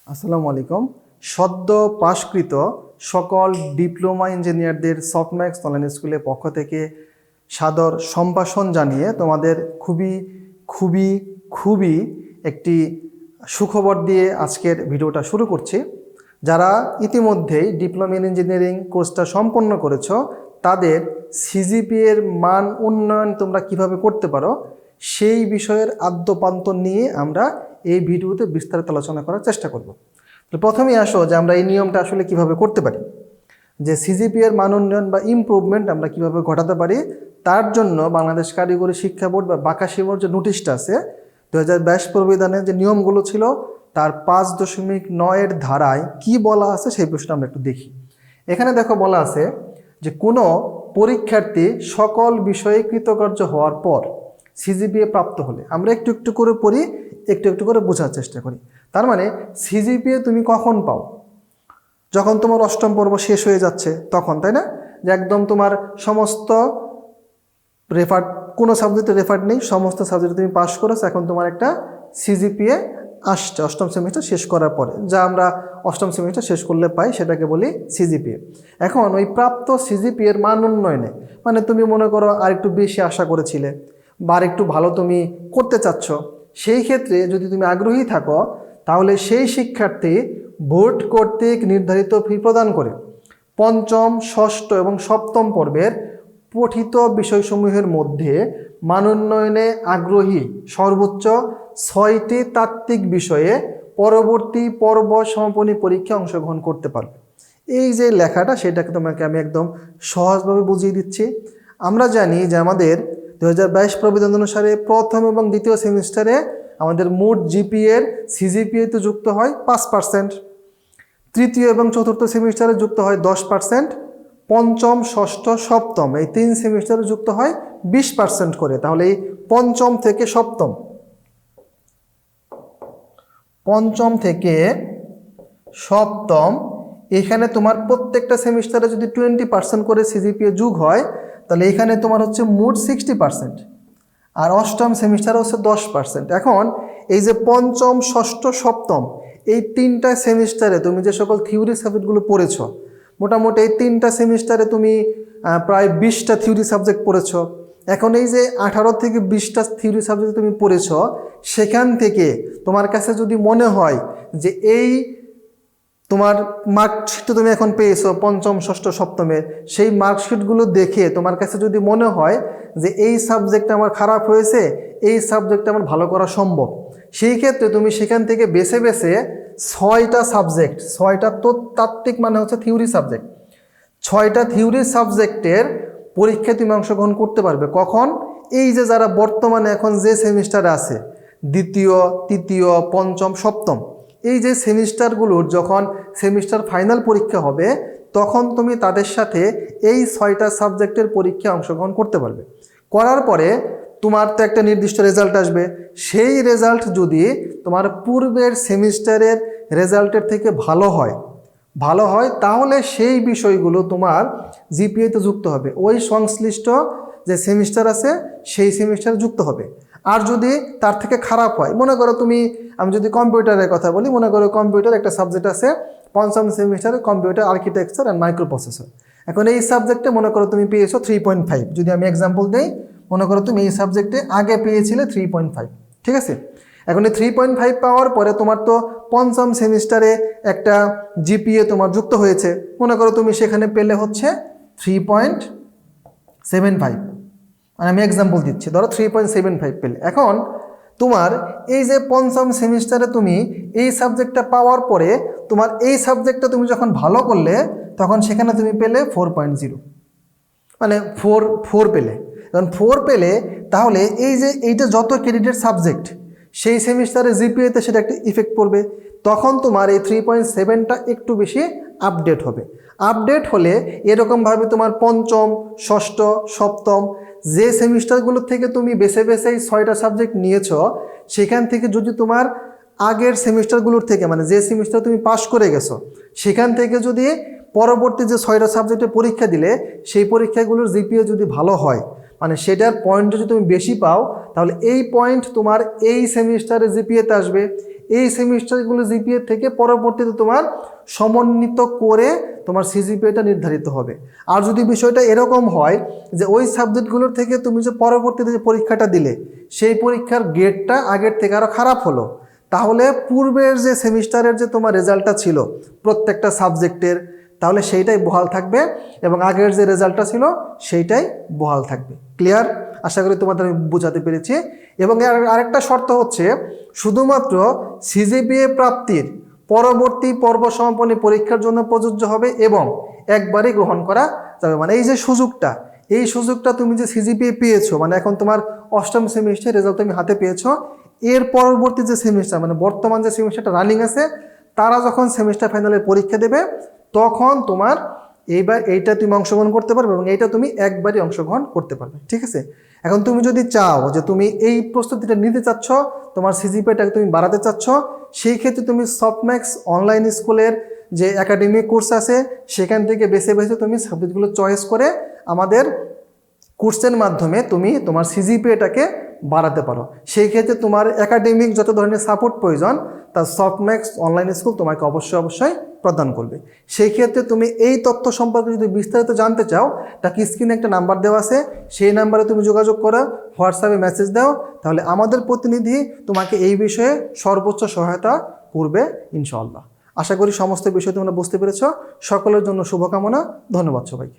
আসসালামু আলাইকুম। সদ্য পাশকৃত সকল ডিপ্লোমা ইঞ্জিনিয়ারদের সফটম্যাক্স অনলাইন স্কুলের পক্ষ থেকে সাদর সম্ভাষণ জানিয়ে তোমাদের খুবই খুবই খুবই একটি সুখবর দিয়ে আজকের ভিডিওটা শুরু করছি। যারা ইতিমধ্যেই ডিপ্লোমা ইন ইঞ্জিনিয়ারিং কোর্সটা সম্পন্ন করেছো তাদের সিজিপিএ এর মান উন্নয়ন তোমরা কিভাবে করতে পারো সেই বিষয়ের আদ্যোপান্ত নিয়ে আমরা এই ভিডিওতে বিস্তারিত আলোচনা করার চেষ্টা করব। তো প্রথমেই আসো যে আমরা এই নিয়মটা আসলে কিভাবে করতে পারি, যে সিজিপিএ এর মান উন্নয়ন বা ইমপ্রুভমেন্ট আমরা কিভাবে ঘটাতে পারি। তার জন্য বাংলাদেশ কারিগরি শিক্ষা বোর্ড বা বাকাশিমোর যে নোটিশটা আছে 2022 প্রবিধানে যে নিয়মগুলো ছিল তার 5.9 ধারায় কি বলা আছে সেই বিষয়টা আমরা একটু দেখি। এখানে দেখো বলা আছে যে কোনো পরীক্ষার্থী সকল বিষয়ে কৃতকার্য হওয়ার পর সিজিপিএ প্রাপ্ত হলে, আমরা একটু একটু করে পড়ি, একটু একটু করে বোঝার চেষ্টা করি। তার মানে সিজিপিএ তুমি কখন পাও? যখন তোমার অষ্টম পর্ব শেষ হয়ে যাচ্ছে তখন, তাই না? যে একদম তোমার সমস্ত রেফার্ড, কোনো সাবজেক্টে রেফার্ড নেই, সমস্ত সাবজেক্টে তুমি পাস করেছো, এখন তোমার একটা সিজিপিএ আসছে অষ্টম সেমিস্টার শেষ করার পরে, যা আমরা অষ্টম সেমিস্টার শেষ করলে পাই সেটাকে বলি সিজিপিএ। এখন ওই প্রাপ্ত সিজিপিএ এর মান উন্নয়নে, মানে তুমি মনে করো আর একটু বেশি আশা করেছিলে বা আর একটু ভালো তুমি করতে চাচ্ছ, সেই ক্ষেত্রে যদি তুমি আগ্রহী থাকো তাহলে সেই শিক্ষার্থী বোর্ড কর্তৃক নির্ধারিত ফি প্রদান করে পঞ্চম, ষষ্ঠ এবং সপ্তম পর্বের পঠিত বিষয়সমূহের মধ্যে মান উন্নয়নে আগ্রহী সর্বোচ্চ 6টি তাত্ত্বিক বিষয়ে পরবর্তী পর্ব সমাপনী পরীক্ষায় অংশগ্রহণ করতে পারবে। এই যে লেখাটা সেটাকে তোমাকে আমি একদম সহজভাবে বুঝিয়ে দিচ্ছি। আমরা জানি যে আমাদের 2022 প্রবিধান অনুসারে প্রথম এবং দ্বিতীয় সেমিস্টারে আমাদের মোট জিপিএর সিজিপিএতে যুক্ত হয় 5%, তৃতীয় এবং চতুর্থ সেমিস্টারে যুক্ত হয় 10%, পঞ্চম, ষষ্ঠ, সপ্তম এই 3 সেমিস্টারে যুক্ত হয় 20% করে। তাহলে এই পঞ্চম থেকে সপ্তম এখানে তোমার প্রত্যেকটা সেমিস্টারে যদি 20% করে সিজিপিএ যোগ হয় তাহলে এখানে তোমার হচ্ছে মোট 60%, আর অষ্টম সেমিস্টারে হচ্ছে 10%। এখন এই যে পঞ্চম, ষষ্ঠ, সপ্তম এই 3টা সেমিস্টারে তুমি যে সকল থিওরি সাবজেক্টগুলো পড়েছ, মোটামুটি এই 3টা সেমিস্টারে তুমি প্রায় 20টা থিওরি সাবজেক্ট পড়েছ। এখন এই যে 18 থেকে 20টা থিওরি সাবজেক্ট তুমি পড়েছ, সেখান থেকে তোমার কাছে যদি মনে হয় যে এই তোমার মার্কশিটটা তুমি এখন পেয়েছো পঞ্চম, ষষ্ঠ, সপ্তমের, সেই মার্কশিটগুলো দেখে তোমার কাছে যদি মনে হয় যে এই সাবজেক্টটা আমার খারাপ হয়েছে, এই সাবজেক্টটা আমার ভালো করা সম্ভব, সেই ক্ষেত্রে তুমি সেখান থেকে বেছে বেছে 6টা সাবজেক্ট, 6টা তো তাত্ত্বিক মানে হচ্ছে থিওরি সাবজেক্ট, 6টা থিওরি সাবজেক্টের পরীক্ষায় তুমি অংশগ্রহণ করতে পারবে। কখন? এই যে যারা বর্তমানে এখন যে সেমিস্টারে আছে, দ্বিতীয়, তৃতীয়, পঞ্চম, সপ্তম, এই যে সেমিস্টারগুলোর যখন সেমিস্টার ফাইনাল পরীক্ষা হবে তখন তুমি তাদের সাথে এই 6টা সাবজেক্টের পরীক্ষায় অংশগ্রহণ করতে পারবে। করার পরে তোমার তো একটা নির্দিষ্ট রেজাল্ট আসবে, সেই রেজাল্ট যদি তোমার পূর্বের সেমিস্টারের রেজাল্টের থেকে ভালো হয় তাহলে সেই বিষয়গুলো তোমার জিপিএতে যুক্ত হবে, ওই সংশ্লিষ্ট যে সেমিস্টার আছে সেই সেমিস্টারে যুক্ত হবে। আর যদি তার থেকে খারাপ হয়, মনে করো তুমি, আমি যদি কম্পিউটারের কথা বলি, মনে করো কম্পিউটার একটা সাবজেক্ট আছে পঞ্চম সেমিস্টারে, computer architecture and micro processor. এখন এই সাবজেক্টে মনে করো তুমি পেয়েছো 3.5, যদি আমি এক্সাম্পল দিই, মনে করো তুমি এই সাবজেক্টে আগে পেয়েছিলে 3.5, ঠিক আছে? এখন এই 3.5 পাওয়ার পরে তোমার তো পঞ্চম সেমিস্টারে একটা জিপিএ তোমার যুক্ত হয়েছে, মনে করো তুমি সেখানে পেলে হচ্ছে 3.75, মানে আমি এক্সাম্পল দিচ্ছি, ধরো 3.75 পেলে। এখন তোমার এই যে পঞ্চম সেমিস্টারে তুমি এই সাবজেক্টটা পাওয়ার পরে তোমার এই সাবজেক্টটা তুমি যখন ভালো করলে তখন সেখানে তুমি পেলে 4.0, মানে 4 পেলে। এখন 4 পেলে তাহলে এই যে এইটা যত ক্রেডিটের সাবজেক্ট সেই সেমিস্টারে জিপিএতে সেটা একটা ইফেক্ট পড়বে, তখন তোমার এই 3.7টা একটু বেশি আপডেট হবে। আপডেট হলে এরকমভাবে তোমার পঞ্চম, ষষ্ঠ, সপ্তম যে সেমিস্টারগুলোর থেকে তুমি বেছে বেছে এই 6টা সাবজেক্ট নিয়েছো, সেখান থেকে যদি তোমার আগের সেমিস্টারগুলোর থেকে, মানে যে সেমিস্টার তুমি পাস করে গেছো সেখান থেকে যদি পরবর্তী যে 6টা সাবজেক্টে পরীক্ষা দিলে সেই পরীক্ষাগুলোর জিপিএ যদি ভালো হয়, মানে সেটার পয়েন্ট যদি তুমি বেশি পাও, তাহলে এই পয়েন্ট তোমার এই সেমিস্টারে জিপিএতে আসবে, এই সেমিস্টারগুলো জিপিএ থেকে পরবর্তীতে তোমার সমন্বিত করে তোমার সিজিপিএটা নির্ধারিত হবে। আর যদি বিষয়টা এরকম হয় যে ওই সাবজেক্টগুলোর থেকে তুমি যে পরবর্তীতে যে পরীক্ষাটা দিলে সেই পরীক্ষার গ্রেডটা আগের থেকে আরও খারাপ হলো, তাহলে পূর্বের যে সেমিস্টারের যে তোমার রেজাল্টটা ছিল প্রত্যেকটা সাবজেক্টের, তাহলে সেইটাই বহাল থাকবে এবং আগের যে রেজাল্টটা ছিল সেইটাই বহাল থাকবে। ক্লিয়ার? আশা করি তোমাদের আমি বোঝাতে পেরেছি। এবং আরেকটা শর্ত হচ্ছে, শুধুমাত্র সিজিপিএ প্রাপ্তির পরবর্তী পর্ব সমাপনী পরীক্ষার জন্য প্রযোজ্য হবে এবং একবারই গ্রহণ করা যাবে। মানে এই সুযোগটা তুমি যে সিজিপিএ পেয়েছো, মানে এখন তোমার অষ্টম সেমিস্টার রেজাল্ট তুমি হাতে পেয়েছো, এর পরবর্তী যে সেমিস্টার মানে বর্তমান যে সেমিস্টারটা রানিং আছে, তারা যখন সেমিস্টার ফাইনালের পরীক্ষা দেবে তখন তোমার এইটা তুমি অংশগ্রহণ করতে পারবে এবং এইটা তুমি একবারই অংশগ্রহণ করতে পারবে। ঠিক আছে? এখন তুমি যদি চাও যে তুমি এই প্রস্তুতিটা নিতে চাচ্ছ, তোমার সিজিপিএটাকে তুমি বাড়াতে চাচ্ছ, সেই ক্ষেত্রে তুমি সফটম্যাক্স অনলাইন স্কুলের যে একাডেমিক কোর্স আছে সেখান থেকে বেছে বেছে তুমি সাবজেক্টগুলো চয়েস করে আমাদের কোর্সের মাধ্যমে তুমি তোমার সিজিপিএটাকে বাড়াতে পারো। সেই ক্ষেত্রে তোমার একাডেমিক যত ধরনের সাপোর্ট প্রয়োজন তা সফটম্যাক্স অনলাইন স্কুল তোমাকে অবশ্যই প্রদান করবে। সেই ক্ষেত্রে তুমি এই তথ্য সম্পর্কে যদি বিস্তারিত জানতে চাও, তাকে স্ক্রিনে একটা নাম্বার দেওয়া আছে, সেই নাম্বারে তুমি যোগাযোগ করো, হোয়াটসঅ্যাপে মেসেজ দাও, তাহলে আমাদের প্রতিনিধি তোমাকে এই বিষয়ে সর্বোচ্চ সহায়তা করবে ইনশাআল্লাহ। আশা করি সমস্ত বিষয় তোমরা বুঝতে পেরেছ। সকলের জন্য শুভকামনা। ধন্যবাদ সবাইকে।